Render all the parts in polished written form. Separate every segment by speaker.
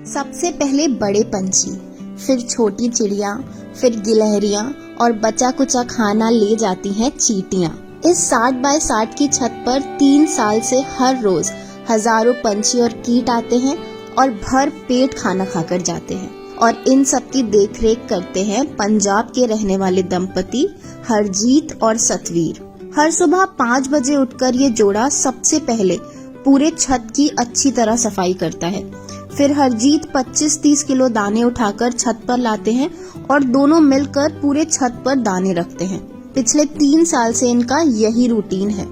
Speaker 1: सबसे पहले बड़े पंछी, फिर छोटी चिड़िया, फिर गिलहरियां और बचा कुचा खाना ले जाती हैं चींटियां। इस 60 बाय 60 की छत पर 3 साल से हर रोज हजारों पंछी और कीट आते हैं और भर पेट खाना खाकर जाते हैं। और इन सब की देखरेख करते हैं पंजाब के रहने वाले दंपति हरजीत और सतवीर। हर सुबह 5 बजे उठकर ये जोड़ा सबसे पहले पूरे छत की अच्छी तरह सफाई करता है। फिर हरजीत 25-30 किलो दाने उठाकर छत पर लाते हैं और दोनों मिलकर पूरे छत पर दाने रखते हैं। पिछले 3 साल से इनका यही रूटीन है।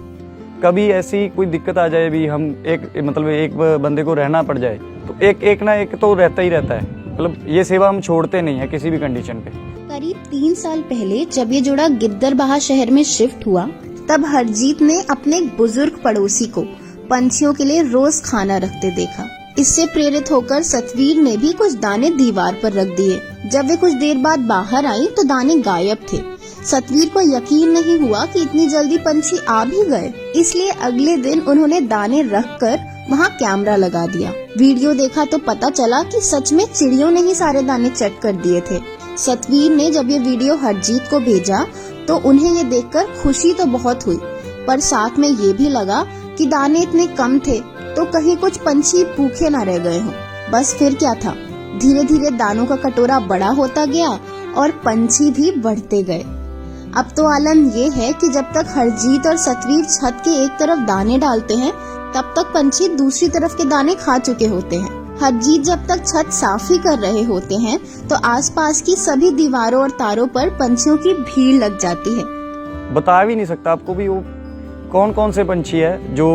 Speaker 2: कभी ऐसी कोई दिक्कत आ जाए भी, हम एक बंदे को रहना पड़ जाए तो एक ना एक तो रहता ही रहता है। ये सेवा हम छोड़ते नहीं है किसी भी कंडीशन पे।
Speaker 1: करीब 3 साल पहले जब ये जोड़ा गिद्दरबाहा शहर में शिफ्ट हुआ, तब हरजीत ने अपने बुजुर्ग पड़ोसी को पंछियों के लिए रोज खाना रखते देखा। इससे प्रेरित होकर सतवीर ने भी कुछ दाने दीवार पर रख दिए। जब वे कुछ देर बाद बाहर आई तो दाने गायब थे। सतवीर को यकीन नहीं हुआ कि इतनी जल्दी पंछी आ भी गए, इसलिए अगले दिन उन्होंने दाने रखकर वहाँ कैमरा लगा दिया। वीडियो देखा तो पता चला कि सच में चिड़ियों ने ही सारे दाने चट कर दिए थे। सतवीर ने जब ये वीडियो हरजीत को भेजा तो उन्हें ये देखकर खुशी तो बहुत हुई, पर साथ में ये भी लगा कि दाने इतने कम थे तो कहीं कुछ पंछी भूखे न रह गए हों। बस फिर क्या था, धीरे धीरे दानों का कटोरा बड़ा होता गया और पंछी भी बढ़ते गए। अब तो आलम ये है कि जब तक हरजीत और सतवीर छत के एक तरफ दाने डालते हैं, तब तक पंछी दूसरी तरफ के दाने खा चुके होते हैं। हरजीत जब तक छत साफ ही कर रहे होते हैं तो आसपास की सभी दीवारों और तारों पर पंछियों की भीड़ लग जाती है।
Speaker 2: बता भी नहीं सकता आपको भी वो कौन कौन से पंछी है जो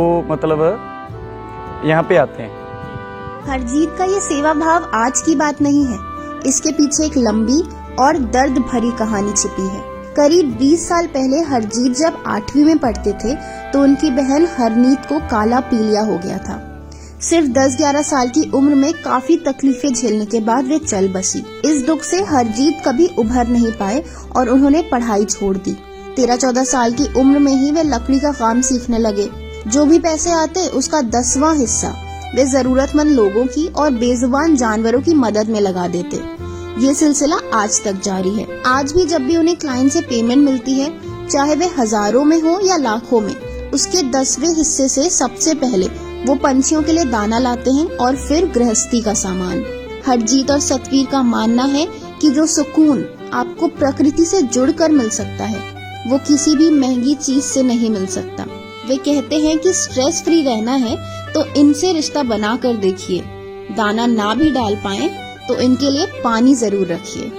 Speaker 2: यहाँ पे आते हैं।
Speaker 1: हरजीत का ये सेवा भाव आज की बात नहीं है, इसके पीछे एक लंबी और दर्द भरी कहानी छिपी है। करीब 20 साल पहले हरजीत जब 8वीं में पढ़ते थे तो उनकी बहन हरनीत को काला पीलिया हो गया था। सिर्फ 10-11 साल की उम्र में काफी तकलीफें झेलने के बाद वे चल बसी। इस दुख से हरजीत कभी उभर नहीं पाए और उन्होंने पढ़ाई छोड़ दी। 13-14 साल की उम्र में ही वे लकड़ी का काम सीखने लगे। जो भी पैसे आते उसका 10वां हिस्सा वे जरूरतमंद लोगों की और बेजुबान जानवरों की मदद में लगा देते। ये सिलसिला आज तक जारी है। आज भी जब भी उन्हें क्लाइंट से पेमेंट मिलती है, चाहे वे हजारों में हो या लाखों में, उसके 10वें हिस्से से सबसे पहले वो पंछियों के लिए दाना लाते हैं और फिर गृहस्थी का सामान। हरजीत और सतवीर का मानना है कि जो सुकून आपको प्रकृति से जुड़कर मिल सकता है, वो किसी भी महंगी चीज से नहीं मिल सकता। वे कहते हैं कि स्ट्रेस फ्री रहना है तो इनसे रिश्ता बना कर देखिए। दाना ना भी डाल पाए तो इनके लिए पानी जरूर रखिए।